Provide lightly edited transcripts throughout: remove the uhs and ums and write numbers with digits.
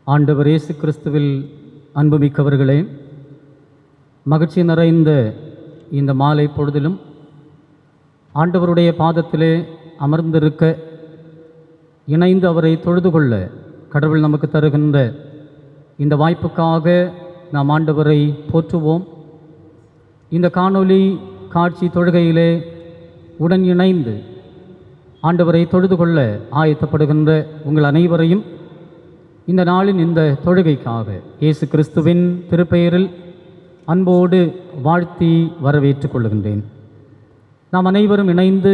ஆண்டவர் இயேசு கிறிஸ்துவில் அன்புமிக்கவர்களே, மகிழ்ச்சி நிறைந்த இந்த மாலை பொழுதிலும் ஆண்டவருடைய பாதத்திலே அமர்ந்திருக்க, இணைந்து அவரை தொழுது கொள்ள கடவுள் நமக்கு தருகின்ற இந்த வாய்ப்புக்காக நாம் ஆண்டவரை போற்றுவோம். இந்த காணொளி காட்சி தொழுகையிலே உடன் இணைந்து ஆண்டவரை தொழுது கொள்ள ஆயத்தப்படுகின்ற உங்கள் அனைவரையும் இந்த நாளின் இந்த தொழுகைக்காக இயேசு கிறிஸ்துவின் திருப்பெயரில் அன்போடு வாழ்த்தி வரவேற்றுக் கொள்கின்றேன். நாம் அனைவரும் இணைந்து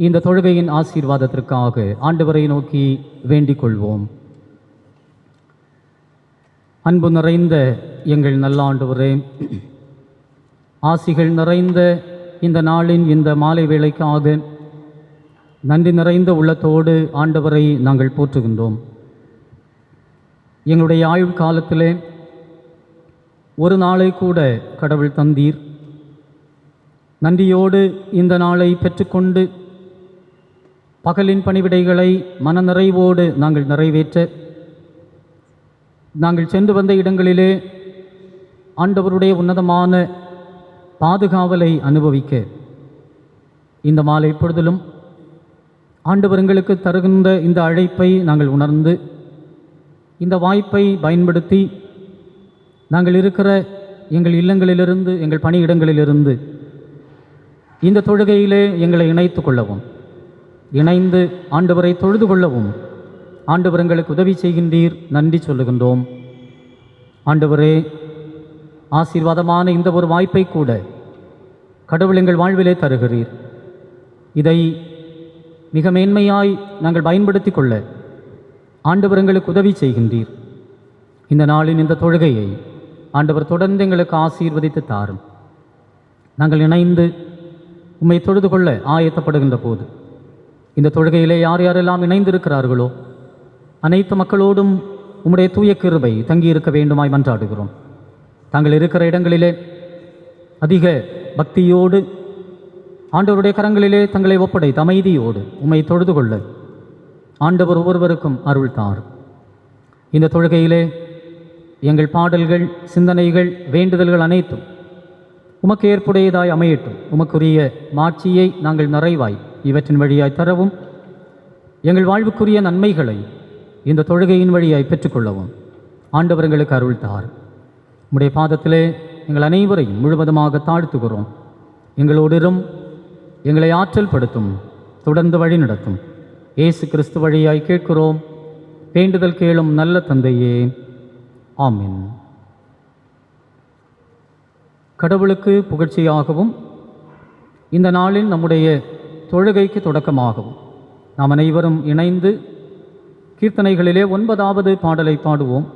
இந்த தொழுகையின் ஆசீர்வாதத்திற்காக ஆண்டவரை நோக்கி வேண்டிக் கொள்வோம். அன்பு நிறைந்த எங்கள் நல்ல ஆண்டவரே, ஆசிகள் நிறைந்த இந்த நாளின் இந்த மாலை வேளைக்காக நன்றி நிறைந்த உள்ளத்தோடு ஆண்டவரை நாங்கள் போற்றுகின்றோம். எங்களுடைய ஆயுள் காலத்திலே ஒரு நாளை கூட கடவுள் தந்தீர். நன்றியோடு இந்த நாளை பெற்றுக்கொண்டு பகலின் பணிவிடைகளை மனநிறைவோடு நாங்கள் நிறைவேற்ற, நாங்கள் சென்று வந்த இடங்களிலே ஆண்டவருடைய உன்னதமான பாதுகாவலை அனுபவிக்க இந்த மாலை பொழுதிலும் ஆண்டவர் எங்களுக்கு தருகின்ற இந்த அழைப்பை நாங்கள் உணர்ந்து, இந்த வாய்ப்பை பயன்படுத்தி நாங்கள் இருக்கிற எங்கள் இல்லங்களிலிருந்து, எங்கள் பணியிடங்களிலிருந்து இந்த தொழுகையிலே எங்களை இணைத்து கொள்ளவும், இணைந்து ஆண்டவரை தொழுது கொள்ளவும் ஆண்டவர் எங்களுக்கு உதவி செய்கின்றீர். நன்றி சொல்லுகின்றோம். ஆண்டவரே, ஆசீர்வாதமான இந்த ஒரு வாய்ப்பை கூட கடவுள் எங்கள் வாழ்விலே தருகிறீர். இதை மிக மேன்மையாய் நாங்கள் பயன்படுத்தி கொள்ள ஆண்டவர் எங்களுக்கு உதவி செய்கின்றீர். இந்த நாளின் இந்த தொழுகையை ஆண்டவர் தொடர்ந்து எங்களுக்கு ஆசீர்வதித்து தாரும். நாங்கள் இணைந்து உம்மை தொழுது கொள்ள ஆயத்தப்படுகின்ற போது இந்த தொழுகையிலே யார் யாரெல்லாம் இணைந்திருக்கிறார்களோ அனைத்து மக்களோடும் உம்முடைய தூய கிருபை தங்கியிருக்க வேண்டுமாய் மன்றாடுகிறோம். தாங்கள் இருக்கிற இடங்களிலே அதிக பக்தியோடு ஆண்டவருடைய கரங்களிலே தங்களை ஒப்படைத்து அமைதியோடு உம்மை தொழுது கொள்ள ஆண்டவர் ஒவ்வொருவருக்கும் அருள் தார். இந்த தொழுகையிலே எங்கள் பாடல்கள், சிந்தனைகள், வேண்டுதல்கள் அனைத்தும் உமக்கு ஏற்புடையதாய் அமையட்டும். உமக்குரிய மாட்சியை நாங்கள் நிறைவாய் இவற்றின் வழியாய் தரவும், எங்கள் வாழ்வுக்குரிய நன்மைகளை இந்த தொழுகையின் வழியாய் பெற்றுக்கொள்ளவும் ஆண்டவர் எங்களுக்கு அருள் தார். உம்முடைய பாதத்திலே எங்கள் அனைவரையும் முழுவதுமாக தாழ்த்துகிறோம். எங்களோடிரும், எங்களை ஆற்றல் படுத்தும், தொடர்ந்து வழி நடத்தும். இயேசு கிறிஸ்து வழியாய் கேட்கிறோம். வேண்டுதல் கேளும் நல்ல தந்தையே, ஆமென். கடவுளுக்கு புகழ்ச்சியாகவும் இந்த நாளில் நம்முடைய தொழுகைக்கு தொடக்கமாகவும் நாம் அனைவரும் இணைந்து கீர்த்தனைகளிலே 9வது பாடலை பாடுவோம்.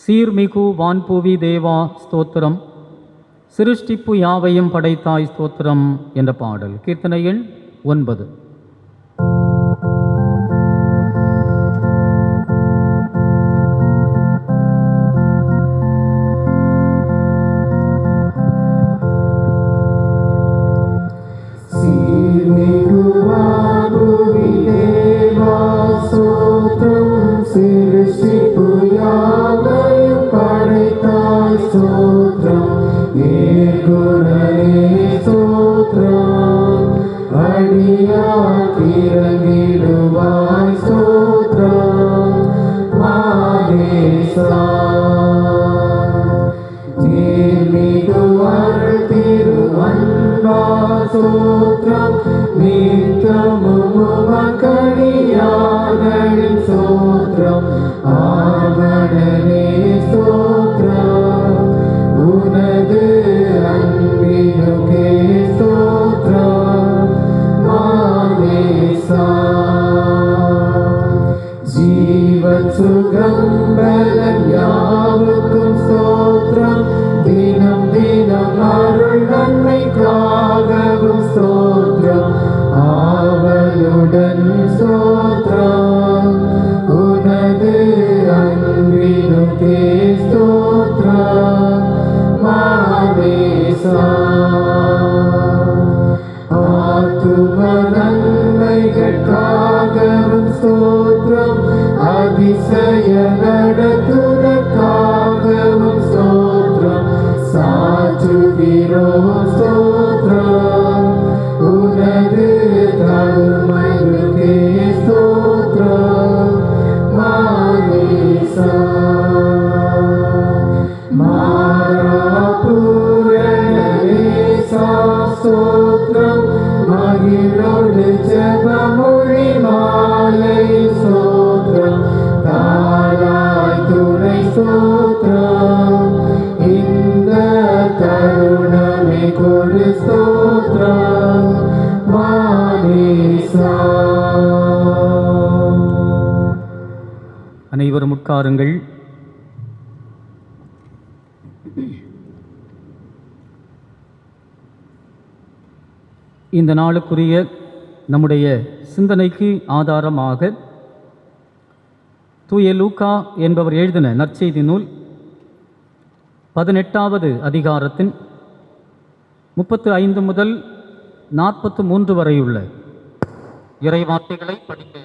சீர்மிகு வான்பூவி தேவா ஸ்தோத்திரம், சிருஷ்டிப்பு யாவையும் படைத்தாய் ஸ்தோத்திரம் என்ற பாடல். கீர்த்தனை எண் 9. அனைவரும் உட்காருங்கள். இந்த நாளுக்குரிய நம்முடைய சிந்தனைக்கு ஆதாரமாக தூய லூக்கா என்பவர் எழுதின நற்செய்தி நூல் 18வது அதிகாரத்தின் 35 முதல் 43 வரையுள்ள இறைவார்த்தைகளை படிக்க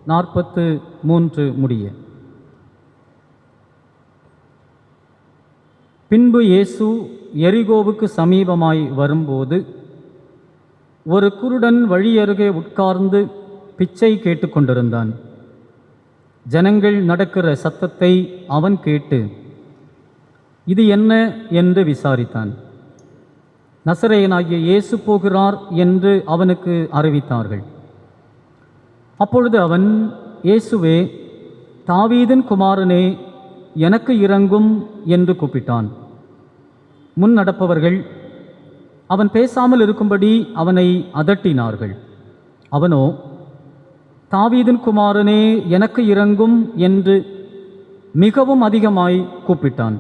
43 முடிய. பின்பு இயேசு எரிகோவுக்கு சமீபமாய் வரும்போது ஒரு குருடன் வழியருகே உட்கார்ந்து பிச்சை கேட்டுக்கொண்டிருந்தான். ஜனங்கள் நடக்கிற சத்தத்தை அவன் கேட்டு இது என்ன என்று விசாரித்தான். நசரேயனாகிய இயேசு போகிறார் என்று அவனுக்கு அறிவித்தார்கள். அப்பொழுது அவன், இயேசுவே, தாவீதின் குமாரனே, எனக்கு இரங்கும் என்று கூப்பிட்டான். முன் நடப்பவர்கள் அவன் பேசாமல் இருக்கும்படி அவனை அதட்டினார்கள். அவனோ, தாவீதின் குமாரனே, எனக்கு இரங்கும் என்று மிகவும் அதிகமாய் கூப்பிட்டான்.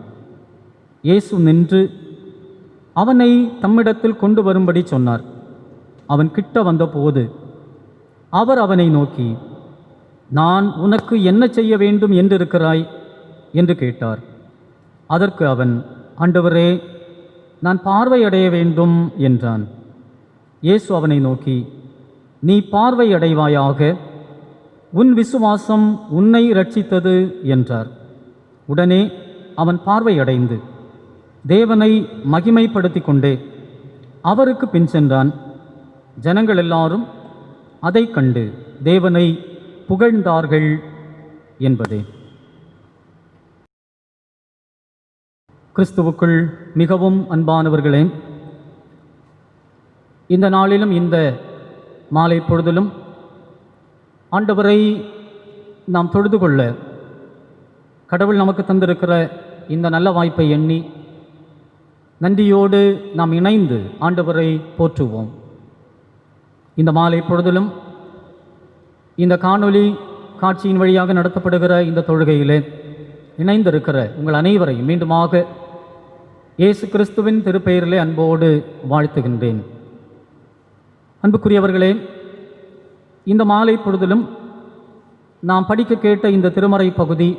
இயேசு நின்று அவனை தம்மிடத்தில் கொண்டு வரும்படி சொன்னார். அவன் கிட்ட வந்தபோது அவர் அவனை நோக்கி, நான் உனக்கு என்ன செய்ய வேண்டும் என்றிருக்கிறாய் என்று கேட்டார். அதற்கு அவன், ஆண்டவரே, நான் பார்வையடைய வேண்டும் என்றான். இயேசு அவனை நோக்கி, நீ பார்வையடைவாயாக, உன் விசுவாசம் உன்னை இரட்சித்தது என்றார். உடனே அவன் பார்வையடைந்து தேவனை மகிமைப்படுத்தி கொண்டே அவருக்கு பின் சென்றான். ஜனங்கள் எல்லாரும் அதை கண்டு தேவனை புகழ்ந்தார்கள் என்பதே. கிறிஸ்துவுக்குள் மிகவும் அன்பானவர்களே, இந்த நாளிலும் இந்த மாலை பொழுதிலும் ஆண்டவரை நாம் தொழுது கொள்ள கடவுள் நமக்கு தந்திருக்கிற இந்த நல்ல வாய்ப்பை எண்ணி நன்றியோடு நாம் இணைந்து ஆண்டவரை போற்றுவோம். இந்த மாலை பொழுதிலும் இந்த காணொளி காட்சியின் வழியாக நடத்தப்படுகிற இந்த தொழுகையிலே இணைந்திருக்கிற உங்கள் அனைவரையும் மீண்டுமாக இயேசு கிறிஸ்துவின் திருப்பெயரிலே அன்போடு வாழ்த்துகின்றேன். அன்புக்குரியவர்களே, இந்த மாலை பொழுதிலும் நாம் படிக்க கேட்ட இந்த திருமறை பகுதி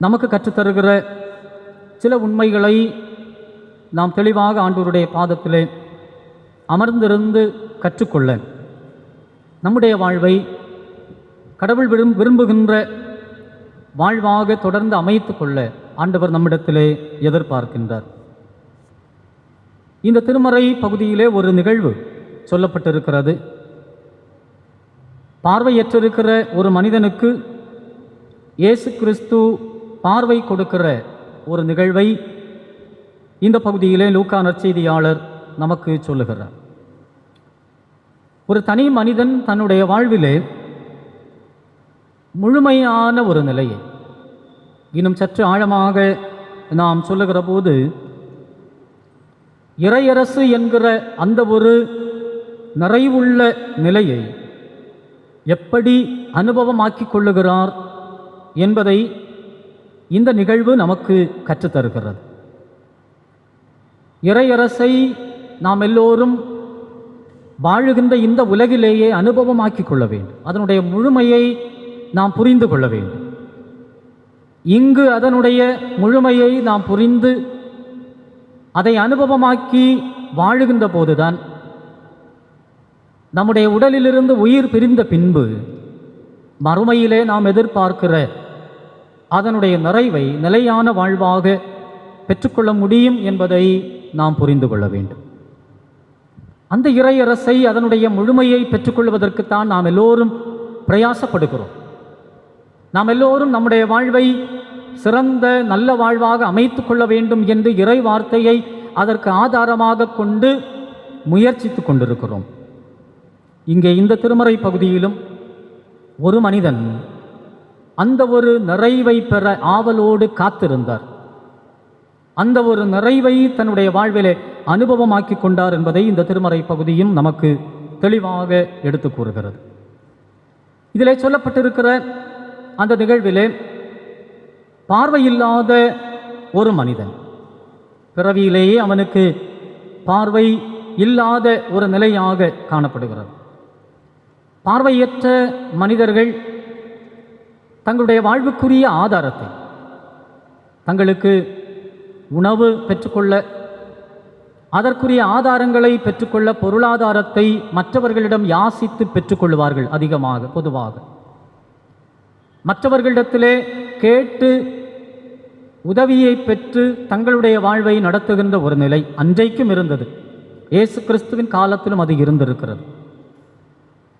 நமக்கு கற்றுத்தருகிற சில உண்மைகளை நாம் தெளிவாக ஆண்டவருடைய பாதத்திலே அமர்ந்திருந்து கற்றுக்கொள்ள, நம்முடைய வாழ்வை கடவுள் விரும்புகின்ற வாழ்வாக தொடர்ந்து அமைத்து கொள்ள ஆண்டவர் நம்மிடத்திலே எதிர்பார்க்கின்றார். இந்த திருமறை பகுதியிலே ஒரு நிகழ்வு சொல்லப்பட்டிருக்கிறது. பார்வையற்றிருக்கிற ஒரு மனிதனுக்கு இயேசு கிறிஸ்து பார்வை கொடுக்கிற ஒரு நிகழ்வை இந்த பகுதியிலே லூக்கா நற்செய்தியாளர் நமக்கு சொல்லுகிறார். ஒரு தனி மனிதன் தன்னுடைய வாழ்விலே முழுமையான ஒரு நிலையை இன்னும் சற்று ஆழமாக நாம் சொல்லுகிற போது, இறையரசு என்கிற அந்த ஒரு நிறைவுள்ள நிலையை எப்படி அனுபவமாக்கிக் கொள்ளுகிறார் என்பதை இந்த நிகழ்வு நமக்கு கற்றுத்தருகிறது. இறையரசை நாம் எல்லோரும் வாழுகின்ற இந்த உலகிலேயே அனுபவமாக்கிக் கொள்ள வேண்டும். அதனுடைய முழுமையை நாம் புரிந்து கொள்ள வேண்டும். இங்கு அதனுடைய முழுமையை நாம் புரிந்து அதை அனுபவமாக்கி வாழுகின்ற போதுதான் நம்முடைய உடலிலிருந்து உயிர் பிரிந்த பின்பு மறுமையிலே நாம் எதிர்பார்க்கிற அதனுடைய நிறைவை நிலையான வாழ்வாக பெற்றுக்கொள்ள முடியும் என்பதை நாம் புரிந்து கொள்ள வேண்டும். அந்த இறையரசை அதனுடைய முழுமையை பெற்றுக்கொள்வதற்குத்தான் நாம் எல்லோரும் பிரயாசப்படுகிறோம். நாம் எல்லோரும் நம்முடைய வாழ்வை சிறந்த நல்ல வாழ்வாக அமைத்து கொள்ள வேண்டும் என்று இறை வார்த்தையை அதற்கு ஆதாரமாக கொண்டு முயற்சித்து கொண்டிருக்கிறோம். இங்கே இந்த திருமறை பகுதியிலும் ஒரு மனிதன் அந்த ஒரு நிறைவை பெற ஆவலோடு காத்திருந்தார். அந்த ஒரு நிறைவை தன்னுடைய வாழ்விலே அனுபவமாக்கி கொண்டார் என்பதை இந்த திருமறை பகுதியும் நமக்கு தெளிவாக எடுத்து கூறுகிறது. இதிலே சொல்லப்பட்டிருக்கிற அந்த நிகழ்விலே பார்வையில்லாத ஒரு மனிதன், பிறவியிலேயே அவனுக்கு பார்வை இல்லாத ஒரு நிலையாக காணப்படுகிறது. பார்வையற்ற மனிதர்கள் தங்களுடைய வாழ்வுக்குரிய ஆதாரத்தை, தங்களுக்கு உணவு பெற்றுக்கொள்ள, அதற்குரிய ஆதாரங்களை பெற்றுக்கொள்ள பொருளாதாரத்தை மற்றவர்களிடம் யாசித்து பெற்றுக்கொள்வார்கள். அதிகமாக பொதுவாக மற்றவர்களிடத்திலே கேட்டு உதவியை பெற்று தங்களுடைய வாழ்வை நடத்துகின்ற ஒரு நிலை அன்றைக்கும் இருந்தது. இயேசு கிறிஸ்துவின் காலத்திலும் அது இருந்திருக்கிறது.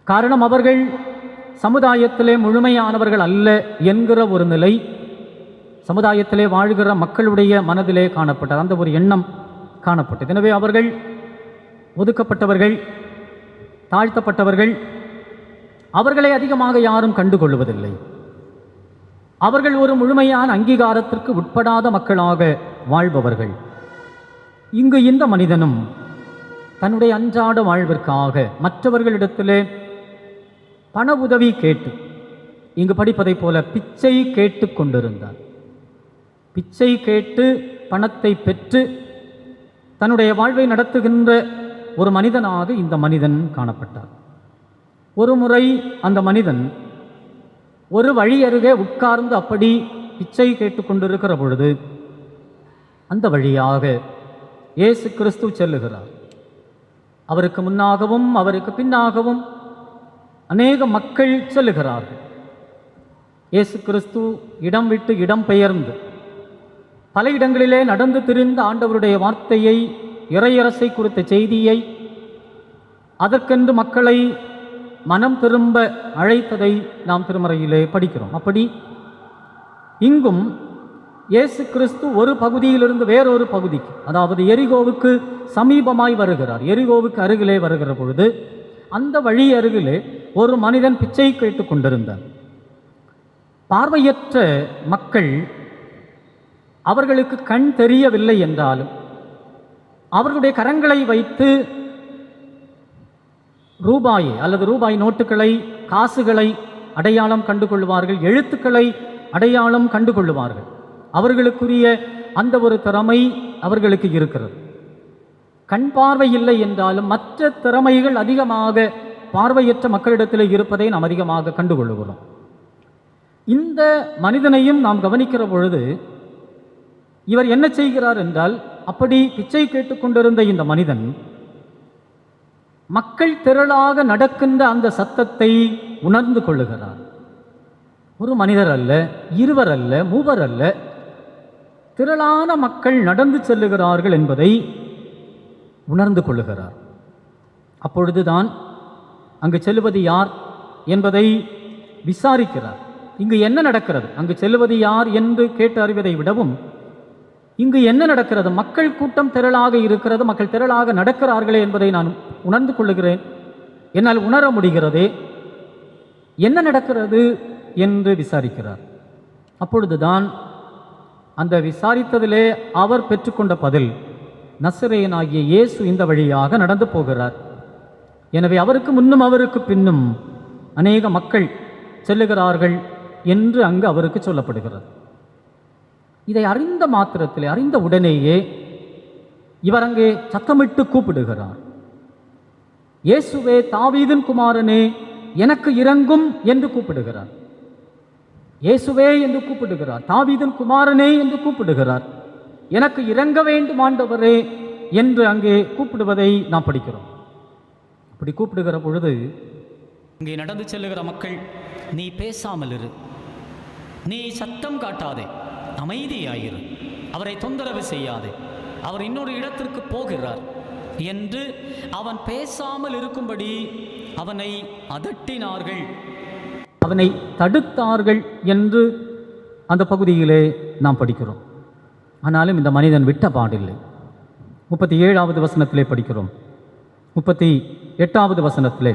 காரணம், அவர்கள் சமுதாயத்திலே முழுமையானவர்கள் அல்ல என்கிற ஒரு நிலை சமுதாயத்திலே வாழ்கிற மக்களுடைய மனதிலே காணப்பட்டது. அந்த ஒரு எண்ணம் காணப்பட்டது. எனவே அவர்கள் ஒதுக்கப்பட்டவர்கள், தாழ்த்தப்பட்டவர்கள். அவர்களை அதிகமாக யாரும் கண்டுகொள்வதில்லை. அவர்கள் ஒரு முழுமையான அங்கீகாரத்திற்கு உட்படாத மக்களாக வாழ்பவர்கள். இங்கு இந்த மனிதனும் தன்னுடைய அன்றாட வாழ்விற்காக மற்றவர்களிடத்திலே பண உதவி கேட்டு, இங்கு படிப்பதைப் போல பிச்சை கேட்டு கொண்டிருந்தார். பிச்சை கேட்டு பணத்தை பெற்று தன்னுடைய வாழ்வை நடத்துகின்ற ஒரு மனிதனாக இந்த மனிதன் காணப்பட்டார். ஒரு முறை அந்த மனிதன் ஒரு வழி அருகே உட்கார்ந்து அப்படி பிச்சை கேட்டு கொண்டிருக்கிற பொழுது அந்த வழியாக இயேசு கிறிஸ்து செல்லுகிறார். அவருக்கு முன்னாகவும் அவருக்கு பின்னாகவும் அநேக மக்கள் செல்லுகிறார்கள். இயேசு கிறிஸ்து இடம் விட்டு இடம் பெயர்ந்து பல இடங்களிலே நடந்து திரிந்த ஆண்டவருடைய வார்த்தையை, இறையரசை குறித்த செய்தியை, அதற்கென்று மக்களை மனம் திரும்ப அழைத்ததை நாம் திருமறையிலே படிக்கிறோம். அப்படி இங்கும் இயேசு கிறிஸ்து ஒரு பகுதியிலிருந்து வேறொரு பகுதிக்கு, அதாவது எரிகோவுக்கு சமீபமாய் வருகிறார். எரிகோவுக்கு அருகிலே வருகிற பொழுது அந்த வழி அருகிலே ஒரு மனிதன் பிச்சை கேட்டுக் கொண்டிருந்தார். பார்வையற்ற மக்கள், அவர்களுக்கு கண் தெரியவில்லை என்றாலும் அவர்களுடைய கரங்களை வைத்து ரூபாயை அல்லது ரூபாய் நோட்டுகளை, காசுகளை அடையாளம் கண்டு கொள்வார்கள், எழுத்துக்களை அடையாளம் கண்டு கொள்வார்கள். அவர்களுக்குரிய அந்த ஒரு திறமை அவர்களுக்கு இருக்கிறது. கண் பார்வை இல்லை என்றாலும் மற்ற திறமைகள் அதிகமாக பார்வையற்ற மக்களிடத்தில் இருப்பதை நாம் அதிகமாக கண்டுகொள்கிறோம். இந்த மனிதனையும் நாம் கவனிக்கிற பொழுது இவர் என்ன செய்கிறார் என்றால், அப்படி பிச்சை கேட்டுக்கொண்டிருந்த இந்த மனிதன் மக்கள் திரளாக நடக்கின்ற அந்த சத்தத்தை உணர்ந்து கொள்ளுகிறார். ஒரு மனிதர் அல்ல, இருவர் அல்ல, மூவர் அல்ல, திரளான மக்கள் நடந்து செல்லுகிறார்கள் என்பதை உணர்ந்து கொள்ளுகிறார். அப்பொழுதுதான் அங்கு செல்வது யார் என்பதை விசாரிக்கிறார். இங்கு என்ன நடக்கிறது, அங்கு செல்வது யார் என்று கேட்டு அறிவதை விடவும் இங்கு என்ன நடக்கிறது, மக்கள் கூட்டம் திரளாக இருக்கிறது, மக்கள் திரளாக நடக்கிறார்களே என்பதை நான் உணர்ந்து கொள்ளுகிறேன், என்னால் உணர முடிகிறதே, என்ன நடக்கிறது என்று விசாரிக்கிறார். அப்பொழுதுதான் அந்த விசாரித்ததிலே அவர் பெற்றுக்கொண்ட பதில், நசரேயனாகிய இயேசு இந்த வழியாக நடந்து போகிறார். எனவே அவருக்கு முன்னும் அவருக்கு பின்னும் அநேக மக்கள் செல்லுகிறார்கள் என்று அங்கு அவருக்கு சொல்லப்படுகிறது. இதை அறிந்த மாத்திரத்திலே, அறிந்த உடனேயே இவர் அங்கே சத்தமிட்டு கூப்பிடுகிறார், இயேசுவே, தாவீதின் குமாரனே, எனக்கு இரங்கும் என்று கூப்பிடுகிறார். இயேசுவே என்று கூப்பிடுகிறார், தாவீதின் குமாரனே என்று கூப்பிடுகிறார், எனக்கு இரங்க வேண்டும் ஆண்டவரே என்று அங்கே கூப்பிடுவதை நாம் படிக்கிறோம். அப்படி கூப்பிடுகிற பொழுது இங்கே நடந்து செல்லுகிற மக்கள், நீ பேசாமல் இரு, நீ சத்தம் காட்டாதே, அமைதியாயிரு, அவரை தொந்தரவு செய்யாதே, அவர் இன்னொரு இடத்திற்கு போகிறார் என்று அவன் பேசாமல் இருக்கும்படி அவனை அதட்டினார்கள், அவனை தடுத்தார்கள் என்று அந்த பகுதியிலே நாம் படிக்கிறோம். ஆனாலும் இந்த மனிதன் விட்ட பாடில்லை. 37வது வசனத்திலே படிக்கிறோம். 38வது வசனத்திலே,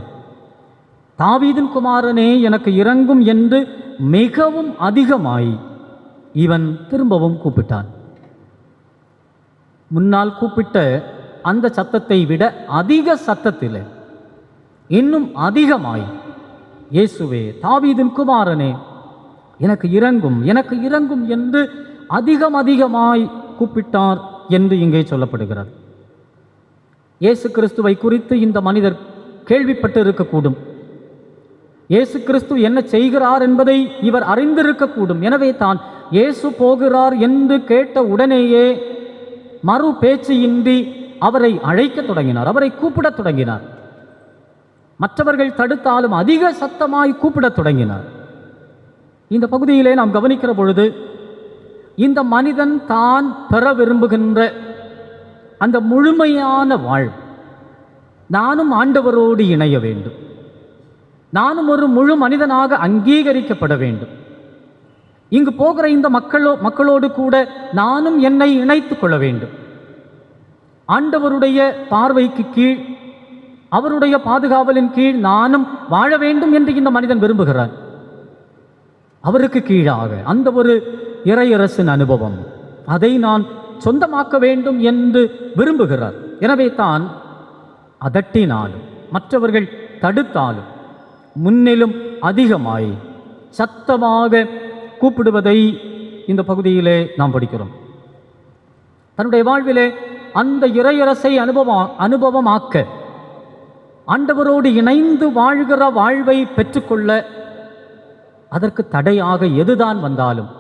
தாவீதின் குமாரனே, எனக்கு இரங்கும் என்று மிகவும் அதிகமாய் இவன் திரும்பவும் கூப்பிட்டான். முன்னால் கூப்பிட்ட அந்த சத்தத்தை விட அதிக சத்தத்தில் இன்னும் அதிகமாய், இயேசுவே, தாவீதின் குமாரனே, எனக்கு இரங்கும், எனக்கு இரங்கும் என்று அதிகமாய் கூப்பிட்டார் என்று இங்கே சொல்லப்படுகிறது. இயேசு கிறிஸ்துவை குறித்து இந்த மனிதர் கேள்விப்பட்டு இருக்கக்கூடும். இயேசு கிறிஸ்து என்ன செய்கிறார் என்பதை இவர் அறிந்திருக்கக்கூடும். எனவே தான் இயேசு போகிறார் என்று கேட்ட உடனேயே மறு பேச்சின்றி அவரை அழைக்கத் தொடங்கினார், அவரை கூப்பிடத் தொடங்கினார். மற்றவர்கள் தடுத்தாலும் அதிக சத்தமாய் கூப்பிடத் தொடங்கினார். இந்த பகுதியிலே நாம் கவனிக்கிற பொழுது இந்த மனிதன் தான் பெற விரும்புகின்ற அந்த முழுமையான வாழ்வு, நானும் ஆண்டவரோடு இணைய வேண்டும், நானும் ஒரு முழு மனிதனாக அங்கீகரிக்கப்பட வேண்டும், இங்கு போகிற இந்த மக்களோடு கூட நானும் என்னை இணைத்துக் கொள்ள வேண்டும், ஆண்டவருடைய பார்வைக்கு கீழ், அவருடைய பாதுகாவலின் கீழ் நானும் வாழ வேண்டும் என்று இந்த மனிதன் விரும்புகிறான். அவருக்கு கீழாக அந்த ஒரு இறையரசின் அனுபவம், அதை நான் சொந்தமாக்க வேண்டும் என்று விரும்புகிறார். எனவே தான் அதட்டினாலும், மற்றவர்கள் தடுத்தாலும், முன்னிலும் அதிகமாய் சத்தமாக கூப்பிடுவதை இந்த பகுதியிலே நாம் படிக்கிறோம். தன்னுடைய வாழ்விலே அந்த இறையரசை அனுபவமாக்க, ஆண்டவரோடு இணைந்து வாழ்கிற வாழ்வை பெற்றுக்கொள்ள அதற்கு தடையாக எதுதான் வந்தாலும்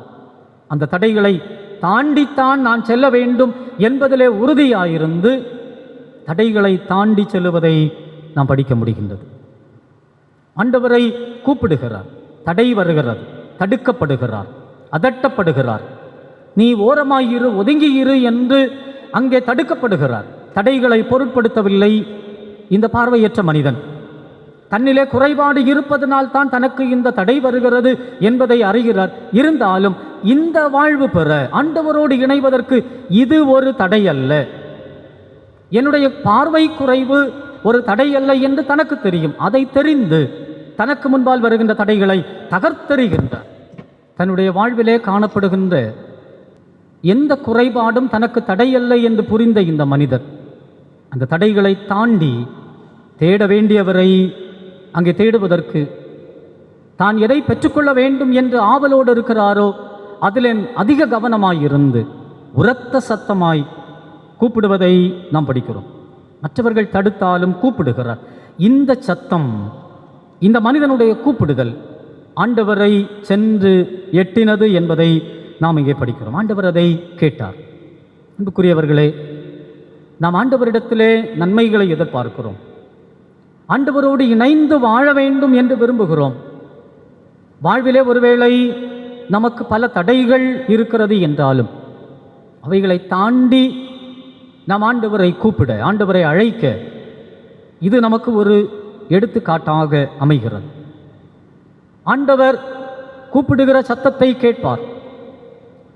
அந்த தடைகளை தாண்டித்தான் நான் செல்ல வேண்டும் என்பதிலே உறுதியாயிருந்து தடைகளை தாண்டி செல்லுவதை நாம் படிக்க முடிகின்றது. ஆண்டவரை கூப்பிடுகிறார், தடை வருகிறது, தடுக்கப்படுகிறார், அதட்டப்படுகிறார், நீ ஓரமாயிரு, ஒதுங்கியிரு என்று அங்கே தடுக்கப்படுகிறார். தடைகளை பொருட்படுத்தவில்லை இந்த பார்வையற்ற மனிதன். தன்னிலே குறைபாடு இருப்பதனால் தான் தனக்கு இந்த தடை வருகிறது என்பதை அறிகிறார். இருந்தாலும் இந்த வாழ்வு பெற ஆண்டவரோடு இணைவதற்கு இது ஒரு தடை அல்ல, என்னுடைய பார்வை குறைவு ஒரு தடை அல்ல என்று தனக்கு தெரியும். அதை தெரிந்து தனக்கு முன்பால் வருகின்ற தடைகளை தகர்த்தெறிகின்றார். தன்னுடைய வாழ்விலே காணப்படுகின்ற எந்த குறைபாடும் தனக்கு தடையல்ல என்று புரிந்த இந்த மனிதர் அந்த தடைகளை தாண்டி தேட வேண்டியவரை அங்கே தேடுவதற்கு, தான் எதை பெற்றுக்கொள்ள வேண்டும் என்று ஆவலோடு இருக்கிறாரோ அதில் அதிக கவனமாயிருந்து உரத்த சத்தமாய் கூப்பிடுவதை நாம் படிக்கிறோம். மற்றவர்கள் தடுத்தாலும் கூப்பிடுகிறார். இந்த சத்தம், இந்த மனிதனுடைய கூப்பிடுதல் ஆண்டவரை சென்று எட்டினது என்பதை நாம் இங்கே படிக்கிறோம். ஆண்டவர் அதை கேட்டார். அன்புக்குரியவர்களே, நாம் ஆண்டவரிடத்திலே நன்மைகளை எதிர்பார்க்கிறோம். ஆண்டவரோடு இணைந்து வாழ வேண்டும் என்று விரும்புகிறோம். வாழ்விலே ஒருவேளை நமக்கு பல தடைகள் இருக்கிறது என்றாலும் அவைகளை தாண்டி நாம் ஆண்டவரை கூப்பிட, ஆண்டவரை அழைக்க இது நமக்கு ஒரு எடுத்துக்காட்டாக அமைகிறது. ஆண்டவர் கூப்பிடுகிற சத்தத்தை கேட்பார்.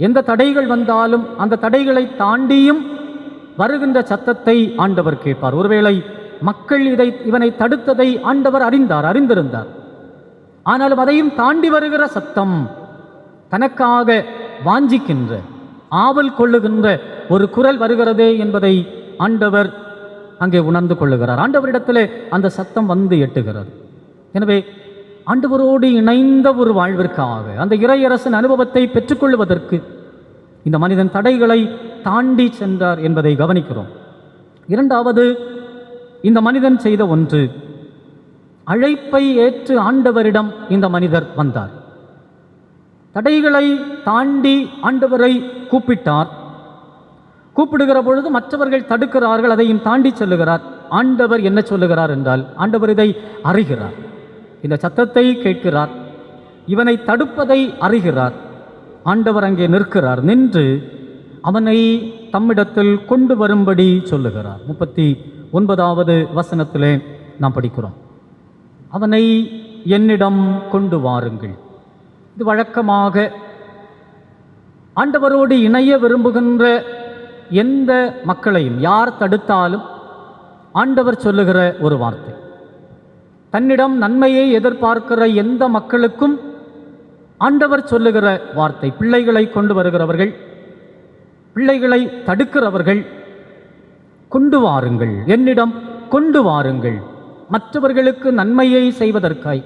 எந்த தடைகள் வந்தாலும் அந்த தடைகளை தாண்டியும் வருகின்ற சத்தத்தை ஆண்டவர் கேட்பார். ஒருவேளை மக்கள் இவனை தடுத்ததை ஆண்டவர் அறிந்திருந்தார். ஆனாலும் அதையும் தாண்டி வருகிற சத்தம், தனக்காக வாஞ்சிக்கின்ற, ஆவல் கொள்ளுகின்ற ஒரு குரல் வருகிறதே என்பதை ஆண்டவர் அங்கே உணர்ந்து கொள்ளுகிறார். ஆண்டவரிடத்திலே அந்த சத்தம் வந்து எட்டுகிறது. எனவே ஆண்டவரோடு இணைந்த ஒரு வாழ்விற்காக, அந்த இறையரசன் அனுபவத்தை பெற்றுக்கொள்வதற்கு இந்த மனிதன் தடைகளை தாண்டி சென்றார் என்பதை கவனிக்கிறோம். இரண்டாவது, இந்த மனிதன் செய்த ஒன்று, அழைப்பை ஏற்று ஆண்டவரிடம் இந்த மனிதர் வந்தார். தடைகளை தாண்டி ஆண்டவரை கூப்பிட்டார். கூப்பிடுகிற பொழுது மற்றவர்கள் தடுக்கிறார்கள், அதையும் தாண்டி சொல்லுகிறார். ஆண்டவர் என்ன சொல்லுகிறார் என்றால், ஆண்டவர் இதை அறிகிறார். இந்த சத்தத்தை கேட்கிறார், இவனை தடுப்பதை அறிகிறார். ஆண்டவர் அங்கே நிற்கிறார். நின்று அவனை தம்மிடத்தில் கொண்டு வரும்படி சொல்லுகிறார். 39வது வசனத்திலே நாம் படிக்கிறோம், அவனை என்னிடம் கொண்டு வாருங்கள். இது வழக்கமாக ஆண்டவரோடு இணைய விரும்புகின்ற எந்த மக்களையும் யார் தடுத்தாலும் ஆண்டவர் சொல்லுகிற ஒரு வார்த்தை. தன்னிடம் நன்மையை எதிர்பார்க்கிற எந்த மக்களுக்கும் ஆண்டவர் சொல்லுகிற வார்த்தை. பிள்ளைகளை கொண்டு வருகிறவர்கள், பிள்ளைகளை தடுக்கிறவர்கள், கொண்டு வாருங்கள், என்னிடம் கொண்டு வாருங்கள். மற்றவர்களுக்கு நன்மையை செய்வதற்காய்,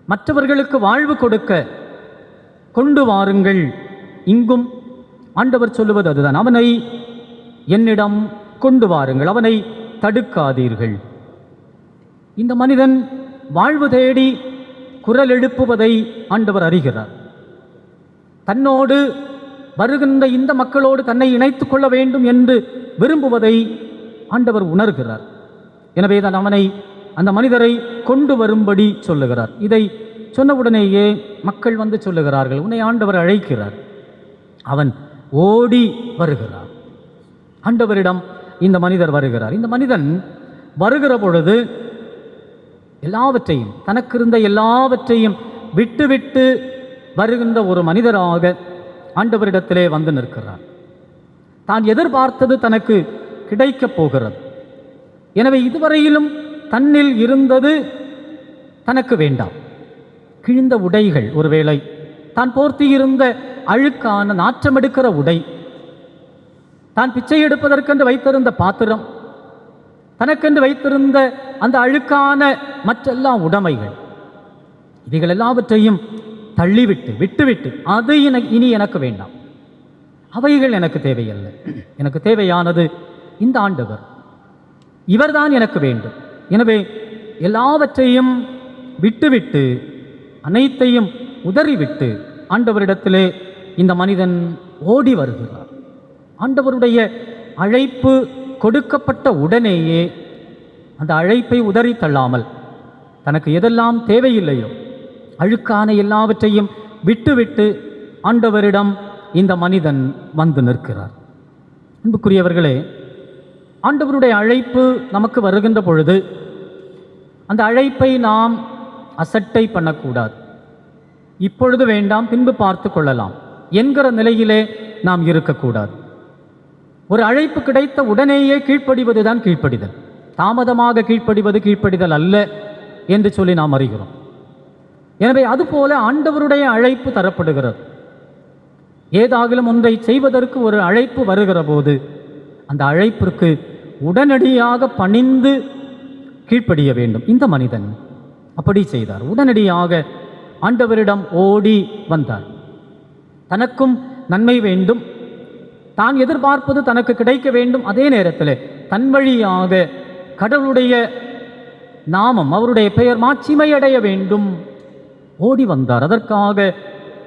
மற்றவர்களுக்கு வாழ்வு கொடுக்க கொண்டு வாருங்கள். இங்கும் ஆண்டவர் சொல்லுவது அதுதான், அவனை என்னிடம் கொண்டு வாருங்கள், அவனை தடுக்காதீர்கள். இந்த மனிதன் வாழ்வு தேடி குரல் எழுப்புவதை ஆண்டவர் அறிகிறார். தன்னோடு வருகின்ற இந்த மக்களோடு தன்னை இணைத்துக் கொள்ள வேண்டும் என்று விரும்புவதை ஆண்டவர் உணர்கிறார். எனவே தான் அவனை, அந்த மனிதரை கொண்டு வரும்படி சொல்லுகிறார். இதை சொன்னவுடனேயே மக்கள் வந்து சொல்லுகிறார்கள், உன்னை ஆண்டவர் அழைக்கிறார். அவன் ஓடி வருகிறார். ஆண்டவரிடம் இந்த மனிதர் வருகிறார். இந்த மனிதன் வருகிற பொழுது எல்லாவற்றையும், தனக்கு இருந்த எல்லாவற்றையும் விட்டுவிட்டு வருகின்ற ஒரு மனிதராக ஆண்டவரிடத்திலே வந்து நிற்கிறார். தான் எதிர்பார்த்தது தனக்கு கிடைக்கப் போகிறது. எனவே இதுவரையிலும் தன்னில் இருந்தது தனக்கு வேண்டாம். கிழிந்த உடைகள், ஒருவேளை தான் போர்த்தியிருந்த அழுக்கான நாற்றமெடுக்கிற உடை, தான் பிச்சை எடுப்பதற்கென்று வைத்திருந்த பாத்திரம், தனக்கென்று வைத்திருந்த அந்த அழுக்கான மற்றெல்லா உடைமைகள், இவைகள் எல்லாவற்றையும் தள்ளிவிட்டு விட்டுவிட்டு, அது இனி எனக்கு வேண்டாம், அவைகள் எனக்கு தேவையல்ல, எனக்கு தேவையானது இந்த ஆண்டவர், இவர்தான் எனக்கு வேண்டும். எனவே எல்லாவற்றையும் விட்டுவிட்டு, அனைத்தையும் உதறிவிட்டு ஆண்டவரிடத்திலே இந்த மனிதன் ஓடி வருகிறார். ஆண்டவருடைய அழைப்பு கொடுக்கப்பட்ட உடனேயே அந்த அழைப்பை உதறி தள்ளாமல், தனக்கு எதெல்லாம் தேவையில்லையோ அழுக்கான எல்லாவற்றையும் விட்டுவிட்டு ஆண்டவரிடம் இந்த மனிதன் வந்து நிற்கிறார். அன்புக்குரியவர்களே, ஆண்டவருடைய அழைப்பு நமக்கு வருகின்ற பொழுது அந்த அழைப்பை நாம் அசட்டை பண்ணக்கூடாது. இப்பொழுது வேண்டாம், பின்பு பார்த்து கொள்ளலாம் என்கிற நிலையிலே நாம் இருக்கக்கூடாது. ஒரு அழைப்பு கிடைத்த உடனேயே கீழ்ப்படிவது தான் கீழ்ப்படிதல். தாமதமாக கீழ்ப்படிவது கீழ்ப்படிதல் அல்ல என்று சொல்லி நாம் அறிகிறோம். எனவே அதுபோல ஆண்டவருடைய அழைப்பு தரப்படுகிறது. ஏதாகிலும் ஒன்றை செய்வதற்கு ஒரு அழைப்பு வருகிற போது அந்த அழைப்பிற்கு உடனடியாக பணிந்து கீழ்ப்படிய வேண்டும். இந்த மனிதன் அப்படி செய்தார். உடனடியாக ஆண்டவரிடம் ஓடி வந்தார். தனக்கும் நன்மை வேண்டும், தான் எதிர்பார்ப்பது தனக்கு கிடைக்க வேண்டும். அதே நேரத்தில் தன் வழியாக கடவுளுடைய நாமம், அவருடைய பெயர் மாட்சிமையடைய வேண்டும். ஓடி வந்தார். அதற்காக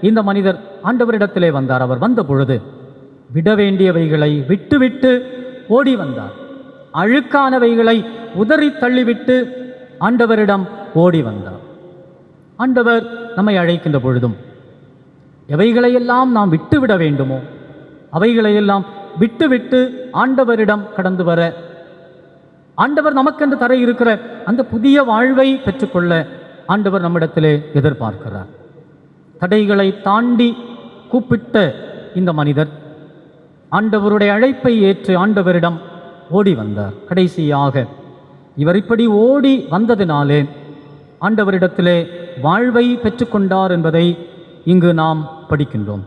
இந்த மனிதர் ஆண்டவரிடத்திலே வந்தார். அவர் வந்த பொழுது விட வேண்டியவைகளை விட்டுவிட்டு ஓடி வந்தார். அழுக்கானவைகளை உதறி தள்ளிவிட்டு ஆண்டவரிடம் ஓடி வந்தார். ஆண்டவர் நம்மை அழைக்கின்ற பொழுதும் எவைகளையெல்லாம் நாம் விட்டுவிட வேண்டுமோ அவைகளையெல்லாம் விட்டுவிட்டு ஆண்டவரிடம் கடந்து வர, ஆண்டவர் நமக்கென்று தர இருக்கிற அந்த புதிய வாழ்வை பெற்றுக்கொள்ள ஆண்டவர் நம்மிடத்திலே எதிர்பார்க்கிறார். தடைகளை தாண்டி கூப்பிட்ட இந்த மனிதர் ஆண்டவருடைய அழைப்பை ஏற்று ஆண்டவரிடம் ஓடி வந்தார். கடைசியாக இவர் இப்படி ஓடி வந்ததினாலே ஆண்டவரிடத்திலே வாழ்வை பெற்றுக்கொண்டார் என்பதை இங்கு நாம் படிக்கின்றோம்.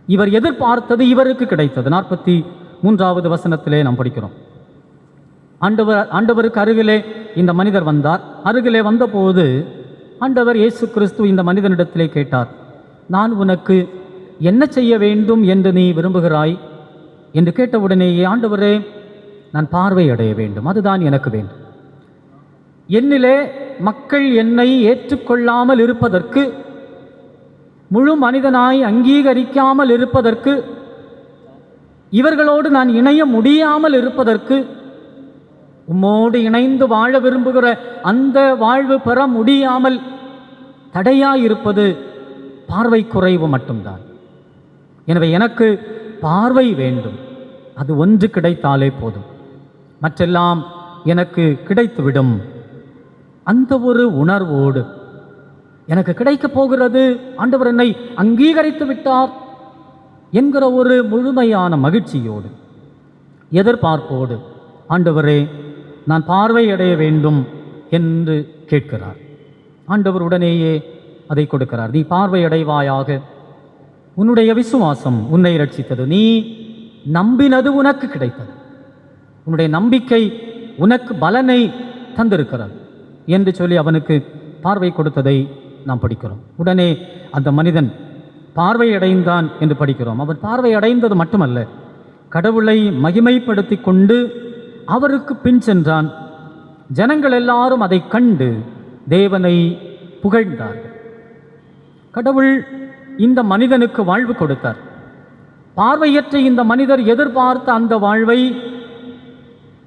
இவர் எதிர்பார்த்தது இவருக்கு கிடைத்தது. 43வது வசனத்திலே நாம் படிக்கிறோம். ஆண்டவருக்கு அருகிலே இந்த மனிதர் வந்தார். அருகிலே வந்தபோது ஆண்டவர் இயேசு கிறிஸ்து இந்த மனிதனிடத்திலே கேட்டார், நான் உனக்கு என்ன செய்ய வேண்டும் என்று நீ விரும்புகிறாய் என்று கேட்டவுடனேயே, ஆண்டவரே, நான் பார்வை அடைய வேண்டும், அதுதான் எனக்கு வேண்டும். என்னிலே மக்கள் என்னை ஏற்றுக்கொள்ளாமல் இருப்பதற்கு, முழு மனிதனாய் அங்கீகரிக்காமல் இருப்பதற்கு, இவர்களோடு நான் இணைய முடியாமல் இருப்பதற்கு, உம்மோடு இணைந்து வாழ விரும்புகிற அந்த வாழ்வு பெற முடியாமல் தடையாயிருப்பது பார்வை குறைவு மட்டும்தான். எனவே எனக்கு பார்வை வேண்டும், அது ஒன்று கிடைத்தாலே போதும், மற்றெல்லாம் எனக்கு கிடைத்துவிடும். அந்த ஒரு உணர்வோடு எனக்கு கிடைக்கப் போகிறது, ஆண்டவர் என்னை அங்கீகரித்து விட்டார் என்கிற ஒரு முழுமையான மகிழ்ச்சியோடு எதிர்பார்ப்போடு ஆண்டவரே, நான் பார்வை அடைய வேண்டும் என்று கேட்கிறார். ஆண்டவர் உடனேயே அதை கொடுக்கிறார். நீ பார்வை அடைவாயாக, உன்னுடைய விசுவாசம் உன்னை ரட்சித்தது, நீ நம்பினது உனக்கு கிடைத்தது, உன்னுடைய நம்பிக்கை உனக்கு பலனை தந்திருக்கிறது என்று சொல்லி அவனுக்கு பார்வை கொடுத்ததை நாம் படிக்கிறோம். உடனே அந்த மனிதன் பார்வை அடைந்தான் என்று படிக்கிறோம். அவன் பார்வை அடைந்தது மட்டுமல்ல, கடவுளை மகிமைப்படுத்தி கொண்டு அவருக்கு பின் சென்றான். ஜனங்கள் எல்லாரும் அதை கண்டு தேவனை புகழ்ந்தார்கள். கடவுள் இந்த மனிதனுக்கு வாழ்வு கொடுத்தார். பார்வையற்ற இந்த மனிதர் எதிர்பார்த்த அந்த வாழ்வை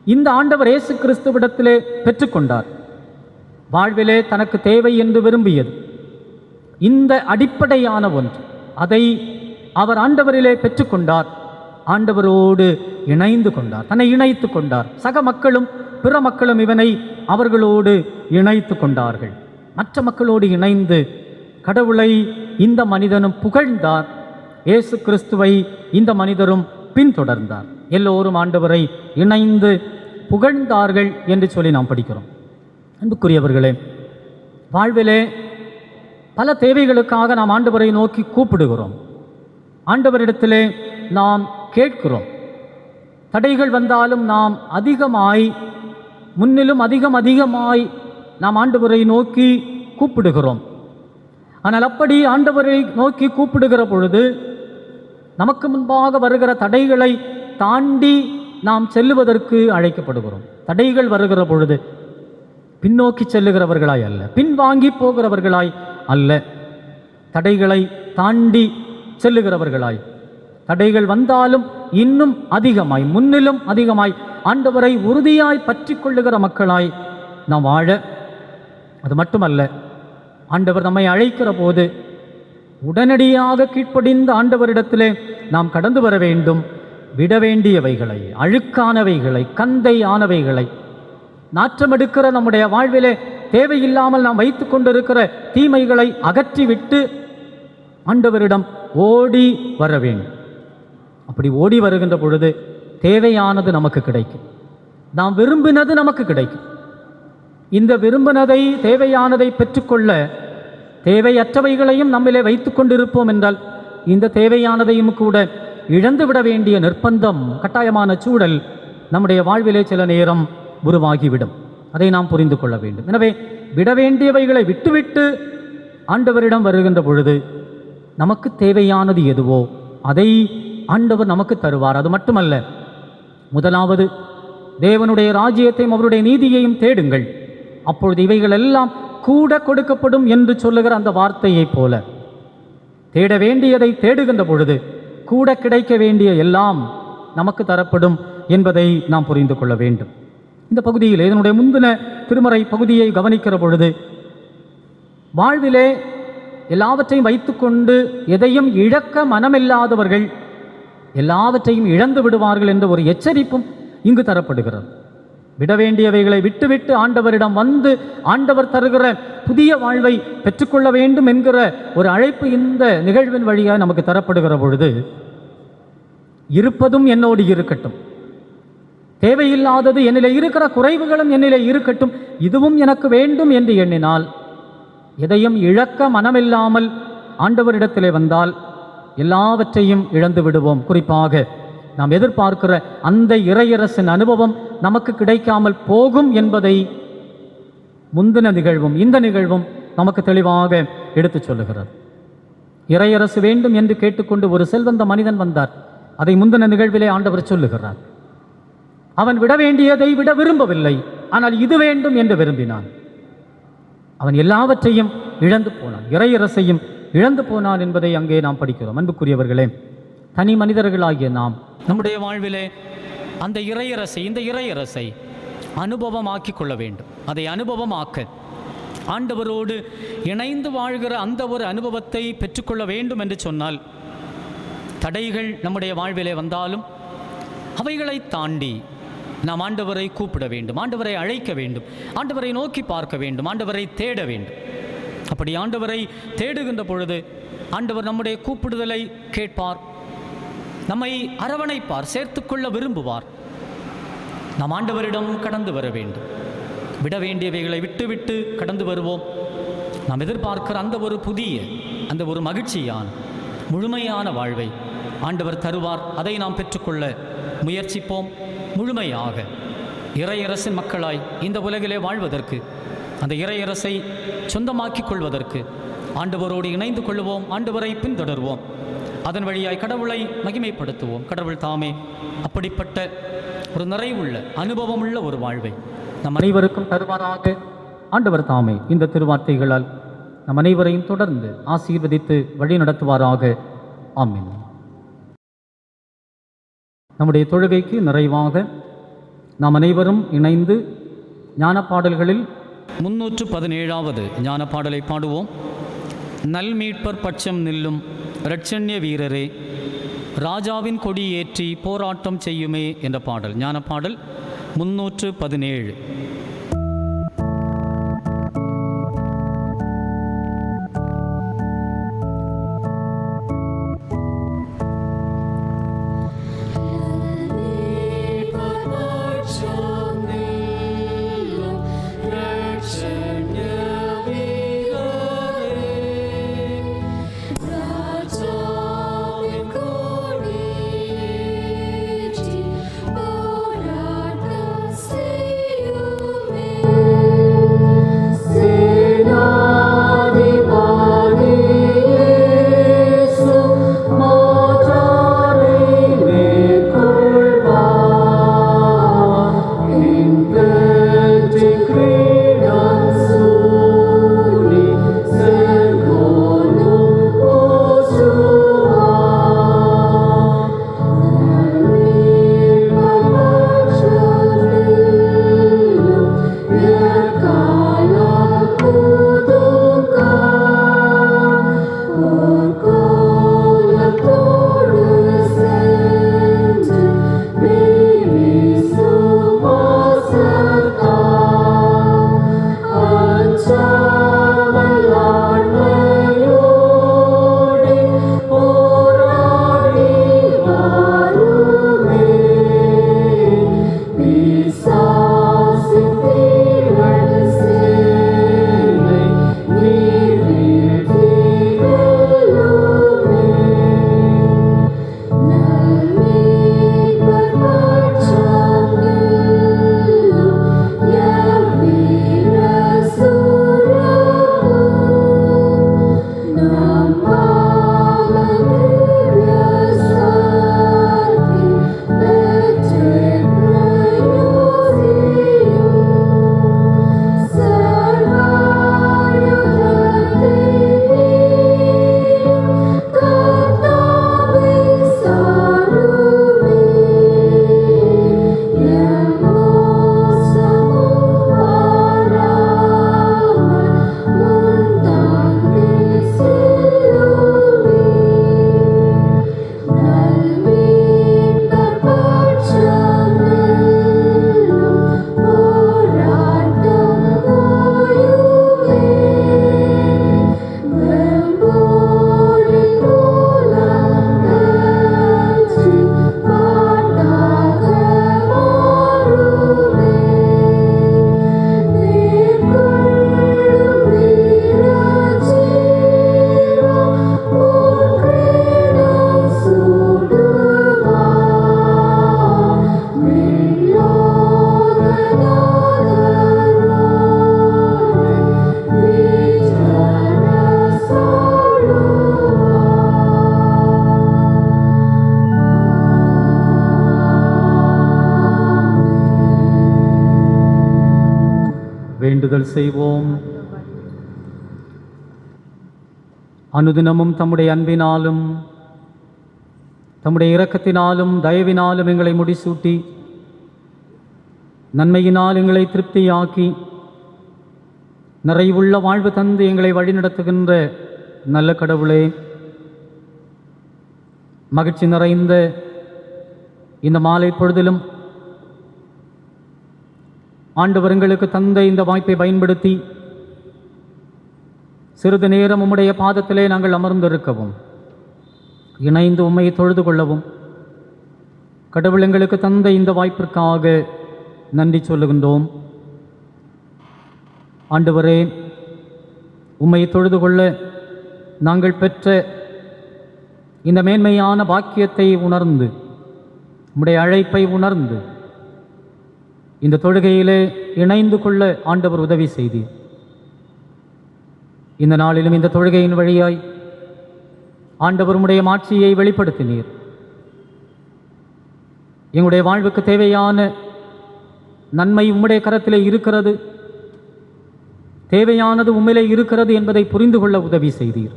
இந்த ஆண்டவர் இயேசு கிறிஸ்துவிடத்திலே பெற்றுக்கொண்டார். வாழ்விலே தனக்கு தேவை என்று விரும்பியது இந்த அடிப்படையான ஒன்று. அதை அவர் ஆண்டவரிலே பெற்றுக்கொண்டார். ஆண்டவரோடு இணைந்து கொண்டார், தன்னை இணைத்து கொண்டார். சக மக்களும் பிற மக்களும் இவனை அவர்களோடு இணைத்து கொண்டார்கள். மற்ற மக்களோடு இணைந்து கடவுளை இந்த மனிதனும் புகழ்ந்தார். இயேசு கிறிஸ்துவை இந்த மனிதரும் பின்தொடர்ந்தார். எல்லோரும் ஆண்டவரை இணைந்து புகழ்ந்தார்கள் என்று சொல்லி நாம் படிக்கிறோம். அன்புக்குரியவர்களே, வாழ்விலே பல தேவைகளுக்காக நாம் ஆண்டவரை நோக்கி கூப்பிடுகிறோம். ஆண்டவரிடத்திலே நாம் கேட்கிறோம். தடைகள் வந்தாலும் நாம் அதிகமாய், முன்னிலும் அதிகமாய் நாம் ஆண்டவரை நோக்கி கூப்பிடுகிறோம். ஆனால் அப்படி ஆண்டவரை நோக்கி கூப்பிடுகிற பொழுது நமக்கு முன்பாக வருகிற தடைகளை தாண்டி நாம் செல்லுவதற்கு அழைக்கப்படுகிறோம். தடைகள் வருகிற பொழுது பின்னோக்கி செல்லுகிறவர்களாய் அல்ல, பின்வாங்கி போகிறவர்களாய் அல்ல, தடைகளை தாண்டி செல்லுகிறவர்களாய், தடைகள் வந்தாலும் இன்னும் அதிகமாய், முன்னிலும் அதிகமாய் ஆண்டவரை உறுதியாய் பற்றி கொள்ளுகிற மக்களாய் நாம் வாழ, அது மட்டுமல்ல, ஆண்டவர் நம்மை அழைக்கிற போது உடனடியாக கீழ்ப்படிந்த ஆண்டவரிடத்திலே நாம் கடந்து வர வேண்டும். விட வேண்டியவைகளை, அழுக்கானவைகளை, கந்தையானவைகளை, நாற்றமெடுக்கிற நம்முடைய வாழ்விலே தேவையில்லாமல் நாம் வைத்து கொண்டிருக்கிற தீமைகளை அகற்றிவிட்டு ஆண்டவரிடம் ஓடி வர வேண்டும். அப்படி ஓடி வருகின்ற பொழுது தேவையானது நமக்கு கிடைக்கும், நாம் விரும்பினது நமக்கு கிடைக்கும். இந்த விரும்பினதை, தேவையானதை பெற்றுக்கொள்ள தேவையற்றவைகளையும் நம்மிலே வைத்து கொண்டிருப்போம் என்றால் இந்த தேவையானதையும் கூட இழந்துவிட வேண்டிய நிர்பந்தம், கட்டாயமான சூழல் நம்முடைய வாழ்விலே சில நேரம் உருவாகிவிடும். அதை நாம் புரிந்து கொள்ள வேண்டும். எனவே விட வேண்டியவைகளை விட்டுவிட்டு ஆண்டவரிடம் வருகின்ற பொழுது நமக்கு தேவையானது எதுவோ அதை ஆண்டவர் நமக்கு தருவார். அது மட்டுமல்ல, முதலாவது தேவனுடைய ராஜ்யத்தையும் அவருடைய நீதியையும் தேடுங்கள், அப்பொழுது இவைகள் எல்லாம் கூட கொடுக்கப்படும் என்று சொல்லுகிற அந்த வார்த்தையைப் போல தேட வேண்டியதை தேடுகின்ற பொழுது கூட கிடைக்க வேண்டிய எல்லாம் நமக்கு தரப்படும் என்பதை நாம் புரிந்து கொள்ள வேண்டும். இந்த பகுதியில் இதனுடைய முந்தின திருமறை பகுதியை கவனிக்கிற பொழுது வாழ்விலே எல்லாவற்றையும் வைத்துக்கொண்டு எதையும் இழக்க மனமில்லாதவர்கள் எல்லாவற்றையும் இழந்து விடுவார்கள் என்ற ஒரு எச்சரிப்பும் இங்கு தரப்படுகிறது. விட வேண்டியவைகளை விட்டுவிட்டு ஆண்டவரிடம் வந்து ஆண்டவர் தருகிற புதிய வாழ்வை பெற்றுக்கொள்ள வேண்டும் என்கிற ஒரு அழைப்பு இந்த நிகழ்வின் வழியாக நமக்கு தரப்படுகிற பொழுது, இருப்பதும் என்னோடு இருக்கட்டும், தேவையில்லாதது என்னிலே இருக்கிற குறைவுகளும் என்னிலே இருக்கட்டும், இதுவும் எனக்கு வேண்டும் என்று எண்ணினால், எதையும் இழக்க மனமில்லாமல் ஆண்டவரிடத்திலே வந்தால் எல்லாவற்றையும் இழந்து விடுவோம். குறிப்பாக நாம் எதிர்பார்க்கிற அந்த இறையரசின் அனுபவம் நமக்கு கிடைக்காமல் போகும் என்பதை முந்தின நிகழ்வும் இந்த நிகழ்வும் நமக்கு தெளிவாக எடுத்துச் சொல்லுகிறது. இறையரசு வேண்டும் என்று கேட்டுக்கொண்டு ஒரு செல்வந்த மனிதன் வந்தார். அதை முந்தின நிகழ்விலே ஆண்டவர் சொல்லுகிறார். அவன் விட வேண்டியதை விட விரும்பவில்லை, ஆனால் இது வேண்டும் என்று விரும்பினான். அவன் எல்லாவற்றையும் இழந்து போனான், இறையரசையும் இழந்து போனான் என்பதை அங்கே நாம் படிக்கிறோம். அன்புக்குரியவர்களே, தனி மனிதர்களாகிய நாம் நம்முடைய வாழ்விலே அந்த இறையரசை, இந்த இறையரசை அனுபவமாக்கி கொள்ள வேண்டும். அதை அனுபவமாக்க ஆண்டவரோடு இணைந்து வாழ்கிற அந்த ஒரு அனுபவத்தை பெற்றுக்கொள்ள வேண்டும் என்று சொன்னால், தடைகள் நம்முடைய வாழ்விலே வந்தாலும் அவைகளை தாண்டி நாம் ஆண்டவரை கூப்பிட வேண்டும், ஆண்டவரை அழைக்க வேண்டும், ஆண்டவரை நோக்கி பார்க்க வேண்டும், ஆண்டவரை தேட வேண்டும். அப்படி ஆண்டவரை தேடுகின்ற பொழுது ஆண்டவர் நம்முடைய கூப்பிடுதலை கேட்பார், நம்மை அரவணைப்பார், சேர்த்துக்கொள்ள விரும்புவார். நாம் ஆண்டவரிடம் கடந்து வர வேண்டும். விட வேண்டியவைகளை விட்டுவிட்டு கடந்து வருவோம். நாம் எதிர்பார்க்கிற அந்த ஒரு புதிய, அந்த ஒரு மகிழ்ச்சியான, முழுமையான வாழ்வை ஆண்டவர் தருவார். அதை நாம் பெற்றுக்கொள்ள முயற்சிப்போம். முழுமையாக இறையரசின் மக்களாய் இந்த உலகிலே வாழ்வதற்கு, அந்த இறையரசை சொந்தமாக்கிக் கொள்வதற்கு ஆண்டவரோடு இணைந்து கொள்வோம், ஆண்டவரை பின்தொடர்வோம். அதன் வழியாய் கடவுளை மகிமைப்படுத்துவோம். கடவுள் தாமே அப்படிப்பட்ட ஒரு நிறைவுள்ள, அனுபவமுள்ள ஒரு வாழ்வை நம் அனைவருக்கும் தருவாராக. ஆண்டவர் தாமே இந்த திருவார்த்தைகளால் நம் அனைவரையும் தொடர்ந்து ஆசீர்வதித்து வழி நடத்துவாராக. ஆமென். நம்முடைய தொழுகைக்கு நிறைவாக நாம் அனைவரும் இணைந்து ஞானப்பாடல்களில் 317வது ஞானப்பாடலை பாடுவோம். நல்மீட்பர் பட்சம் நில்லும் இரட்சண்ய வீரரே, ராஜாவின் கொடி ஏற்றி போராட்டம் செய்யுமே என்ற பாடல். ஞானப்பாடல் 317. Oh அனுதினமும் தம்முடைய அன்பினாலும் தம்முடைய இரக்கத்தினாலும் தயவினாலும் எங்களை முடிசூட்டி நன்மையினால் எங்களை திருப்தியாக்கி நிறைவுள்ள வாழ்வு தந்து எங்களை வழிநடத்துகின்ற நல்ல கடவுளே, மகிழ்ச்சி நிறைந்த இந்த மாலை பொழுதிலும் ஆண்டவர் எங்களுக்கு தந்த இந்த வாய்ப்பை பயன்படுத்தி சிறிது நேரம் உம்முடைய பாதத்திலே நாங்கள் அமர்ந்திருக்கவும் இணைந்து உம்மை தொழுது கொள்ளவும் கடவுள் எங்களுக்கு தந்த இந்த வாய்ப்பிற்காக நன்றி சொல்லுகின்றோம். ஆண்டவரே, உம்மை தொழுது கொள்ள நாங்கள் பெற்ற இந்த மேன்மையான பாக்கியத்தை உணர்ந்து உம்முடைய அழைப்பை உணர்ந்து இந்த தொழுகையிலே இணைந்து கொள்ள ஆண்டவர் உதவி செய்தீர். இந்த நாளிலும் இந்த தொழுகையின் வழியாய் ஆண்டவர் உம்முடைய மாட்சியை வெளிப்படுத்தினீர். எங்களுடைய வாழ்வுக்கு தேவையான நன்மை உம்முடைய கரத்திலே இருக்கிறது, தேவையானது உம்மிலே இருக்கிறது என்பதை புரிந்து கொள்ள உதவி செய்தீர்.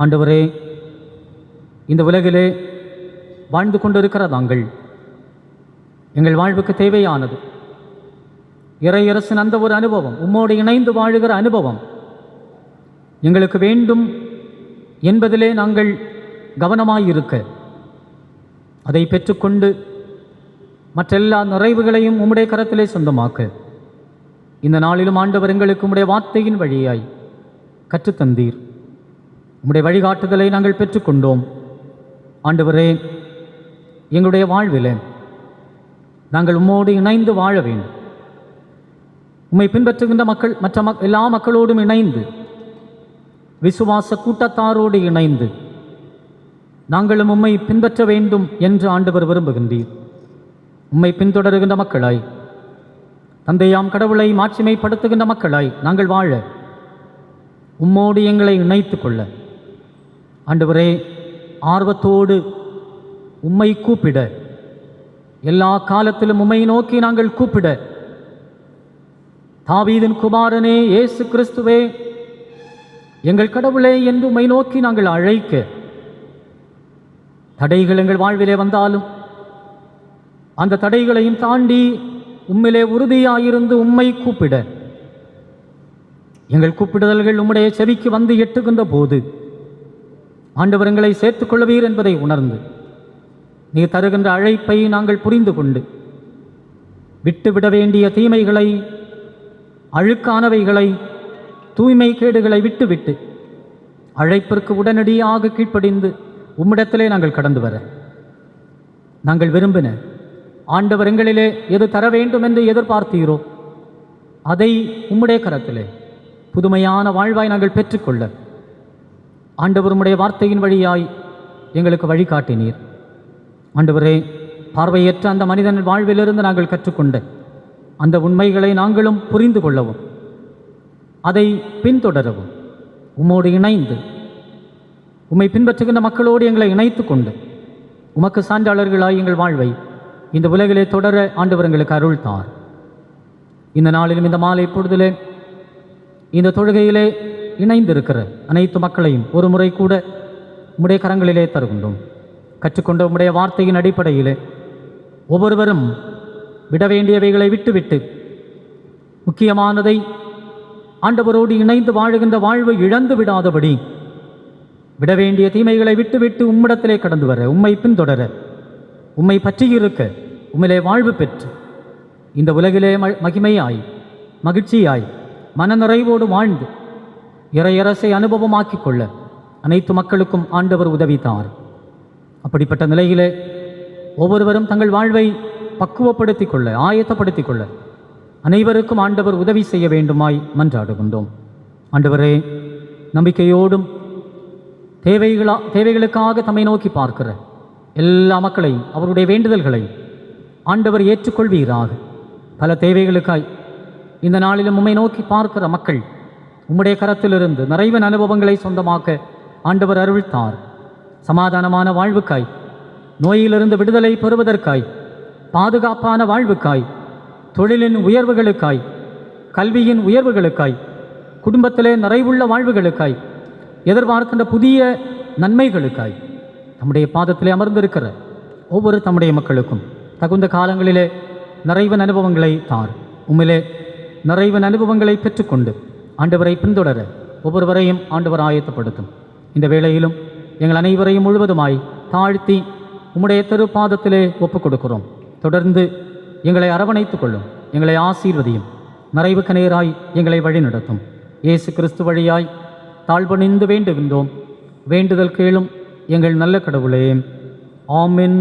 ஆண்டவரே, இந்த உலகிலே வாழ்ந்து கொண்டிருக்கிற நாங்கள் எங்கள் வாழ்வுக்கு தேவையானது இறையரசின் அந்த ஒரு அனுபவம், உம்மோடு இணைந்து வாழுகிற அனுபவம் எங்களுக்கு வேண்டும் என்பதிலே நாங்கள் கவனமாயிருக்க, அதை பெற்றுக்கொண்டு மற்றெல்லா நிறைவுகளையும் உம்முடைய கரத்திலே சொந்தமாக்க இந்த நாளிலும் ஆண்டவர் எங்களுக்கு உம்முடைய வார்த்தையின் வழியாய் கற்றுத்தந்தீர். உம்முடைய வழிகாட்டுதலை நாங்கள் பெற்றுக்கொண்டோம். ஆண்டவரே, எங்களுடைய வாழ்வில் நாங்கள் உம்மோடு இணைந்து வாழ வேண்டும். உம்மை பின்பற்றுகின்ற மக்கள் மற்ற எல்லா மக்களோடும் இணைந்து, விசுவாச கூட்டத்தாரோடு இணைந்து நாங்களும் உம்மை பின்பற்ற வேண்டும் என்று ஆண்டவர் விரும்புகின்றீர். உம்மை பின்தொடருகின்ற மக்களாய், தந்தையாம் கடவுளை மாட்சிமைப்படுத்துகின்ற மக்களாய் நாங்கள் வாழ உம்மோடு எங்களை இணைத்து கொள்ள ஆண்டவரே, ஆர்வத்தோடு உம்மை கூப்பிட, எல்லா காலத்திலும் உம்மை நோக்கி நாங்கள் கூப்பிட, தாவீதின் குமாரனே இயேசு கிறிஸ்துவே எங்கள் கடவுளே என்று உம்மை நோக்கி நாங்கள் அழைக்க, தடைகள் எங்கள் வாழ்விலே வந்தாலும் அந்த தடைகளையும் தாண்டி உம்மிலே உறுதியாயிருந்து உம்மை கூப்பிட, எங்கள் கூப்பிடுதல்கள் உம்முடைய செவிக்கு வந்து எட்டுகின்ற போது ஆண்டவர் எங்களை சேர்த்துக் கொள்வீர் என்பதை உணர்ந்து நீர் தருகின்ற அழைப்பை நாங்கள் புரிந்து கொண்டு விட்டுவிட வேண்டிய தீமைகளை, அழுக்கானவைகளை, தூய்மை கேடுகளை விட்டுவிட்டு அழைப்பிற்கு உடனடியாக கீழ்ப்படிந்து உம்மிடத்திலே நாங்கள் கடந்து வர நாங்கள் விரும்பின ஆண்டவர் எங்களிலே எது தர வேண்டும் என்று எதிர்பார்த்தீரோ அதை உம்முடைய கரத்திலே புதுமையான வாழ்வாய் நாங்கள் பெற்றுக்கொள்ள ஆண்டவர் உம்முடைய வார்த்தையின் வழியாய் எங்களுக்கு வழிகாட்டினீர். ஆண்டவரே, பார்வையற்ற அந்த மனிதன் வாழ்விலிருந்து நாங்கள் கற்றுக்கொண்ட அந்த உண்மைகளை நாங்களும் புரிந்து கொள்ளவும், அதை பின்தொடரவும், உம்மோடு இணைந்து உம்மை பின்பற்றுகின்ற மக்களோடு எங்களை இணைத்து கொண்டு உமக்கு சான்றாளர்களாய் எங்கள் வாழ்வை இந்த உலகிலே தொடர ஆண்டவர் எங்களுக்கு அருள்தார். இந்த நாளிலும் இந்த மாலை பொழுதிலே இந்த தொழுகையிலே இணைந்திருக்கிற அனைத்து மக்களையும் ஒரு முறை கூட உம்முடைய கரங்களிலே தருகின்றோம். கற்றுக்கொண்ட உம்முடைய வார்த்தையின் அடிப்படையிலே ஒவ்வொருவரும் விட வேண்டியவைகளை விட்டுவிட்டு முக்கியமானதை ஆண்டவரோடு இணைந்து வாழுகின்ற வாழ்வை இழந்து விடாதபடி விட வேண்டிய தீமைகளை விட்டுவிட்டு உம்மிடத்திலே கடந்து வர, உம்மை பின்தொடர, உம்மை பற்றியிருக்க, உம்மிலே வாழ்வு பெற்று இந்த உலகிலே மகிமையாய், மகிழ்ச்சியாய், மனநிறைவோடு வாழ்ந்து இறையரசை அனுபவமாக்கிக் கொள்ள அனைத்து மக்களுக்கும் ஆண்டவர் உதவித்தார். அப்படிப்பட்ட நிலையிலே ஒவ்வொருவரும் தங்கள் வாழ்வை பக்குவப்படுத்திக் கொள்ள, ஆயத்தப்படுத்திக் கொள்ள அனைவருக்கும் ஆண்டவர் உதவி செய்ய வேண்டுமாய் மன்றாடுகின்றோம். ஆண்டவரே, நம்பிக்கையோடும் தேவைகளுக்காக தம்மை நோக்கி பார்க்கிற எல்லா மக்களையும் அவருடைய வேண்டுதல்களை ஆண்டவர் ஏற்றுக்கொள்வீராக. பல தேவைகளுக்காய் இந்த நாளிலும் உம்மை நோக்கி பார்க்கிற மக்கள் உம்முடைய கரத்திலிருந்து நிறைவின் அனுபவங்களை சொந்தமாக்க ஆண்டவர் அருள்தார். சமாதானமான வாழ்வுக்காய், நோயிலிருந்து விடுதலை பெறுவதற்காய், பாதுகாப்பான வாழ்வுக்காய், தொழிலின் உயர்வுகளுக்காய், கல்வியின் உயர்வுகளுக்காய், குடும்பத்திலே நிறைவுள்ள வாழ்வுகளுக்காய் எதிர்பார்க்கின்ற புதிய நன்மைகளுக்காய் நம்முடைய பாதத்திலே அமர்ந்திருக்கிற ஒவ்வொரு தம்முடைய மக்களுக்கும் தகுந்த காலங்களிலே நிறைவன் அனுபவங்களை தார். உம்மிலே நிறைவன் அனுபவங்களை பெற்றுக்கொண்டு ஆண்டவரை பின்தொடர ஒவ்வொருவரையும் ஆண்டவர் ஆயத்தப்படுத்தும். இந்த வேளையிலும் எங்கள் அனைவரையும் முழுவதுமாய் தாழ்த்தி உம்முடைய திருப்பாதத்திலே ஒப்புக் கொடுக்கிறோம். தொடர்ந்து எங்களை அரவணைத்துக் கொள்ளும், எங்களை ஆசீர்வதியும், நிறைவுக்கு நேராய் எங்களை வழிநடத்தும். இயேசு கிறிஸ்து வழியாய் தாழ்வணிந்து வேண்டுகின்றோம். வேண்டுதல் கேளும் எங்கள் நல்ல கடவுளே. ஆமென்.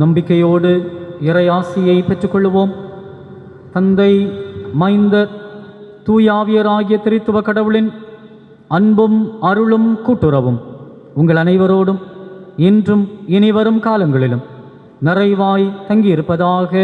நம்பிக்கையோடு இறையாசியை பெற்றுக்கொள்வோம். தந்தை, மைந்தர், தூயாவியராகிய திரித்துவ கடவுளின் அன்பும் அருளும் கூட்டுறவும் உங்கள் அனைவரோடும் இன்றும் இனிவரும் காலங்களிலும் நிறைவாய் தங்கியிருப்பதாக.